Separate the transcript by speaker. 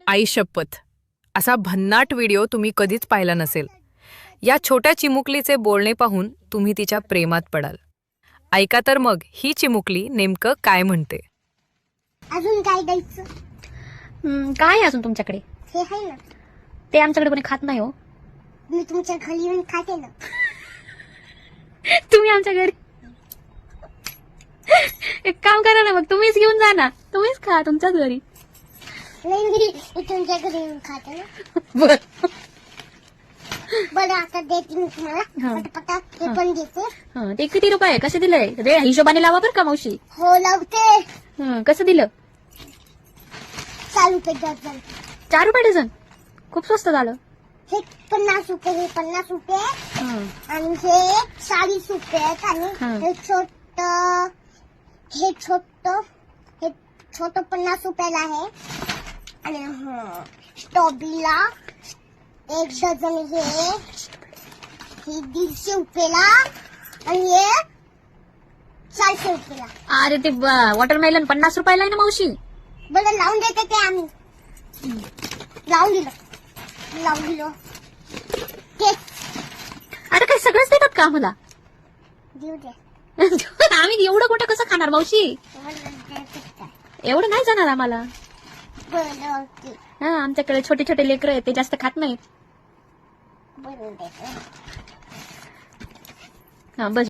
Speaker 1: आई शपथ, असा भन्नाट व्हिडिओ तुम्ही कधीच पाहिला नसेल. या छोट्या चिमुकलीचे बोलणे पाहून तुम्ही तिच्या प्रेमात पडाल. ऐका तर मग ही चिमुकली नेमकं काय म्हणते.
Speaker 2: अजून काय द्यायचं?
Speaker 3: काय आहे अजून तुमच्याकडे?
Speaker 2: हे आहे ना,
Speaker 3: ते आमच्याकडे कोणी खात नाही हो.
Speaker 2: मी तुमच्या घरी येऊन खाते ना.
Speaker 3: तुम्ही आमच्या घरी एक काम करा ना, मग तुम्हीच घेऊन जा ना, तुम्हीच खा तुमच्याच घरी.
Speaker 2: नाही, मी तुमच्या घरी येऊन खाते ना.
Speaker 3: बर
Speaker 2: बरं, आता देते मी तुम्हाला.
Speaker 3: हा.
Speaker 2: पटापटा हे पण देते.
Speaker 3: ते किती रुपये कसे दिलंय? रे हिशोबाने लावा बरं का मावशी.
Speaker 2: हो, लावते.
Speaker 3: कसं दिलं?
Speaker 2: 4 रुपये डझन.
Speaker 3: 4 रुपये डझन, खूप स्वस्त झालं.
Speaker 2: हे 50 रुपये, हे 50 रुपये आणि हे 40 रुपये आहेत. आणि हे छोट 50 रुपयाला आहे. आणि स्ट्रॉबेरीला 1 डझन हे 150 रुपयाला आणि हे 400 रुपयाला.
Speaker 3: अरे ते वॉटरमेलन 50 रुपयाला आहे ना मावशी.
Speaker 2: बरं, लावून देते ते आम्ही. लावून दिलं ते.
Speaker 3: अरे काय सगळंच देतात का आम्हाला?
Speaker 2: देऊ दे.
Speaker 3: आम्ही एवढं कुठं कसं खाणार मावशी? एवढं नाही जाणार आम्हाला.
Speaker 2: बरं,
Speaker 3: आमच्याकडे छोटे छोटे लेकरं आहेत, ते जास्त खात नाहीत.
Speaker 2: बरं देते.
Speaker 3: बस.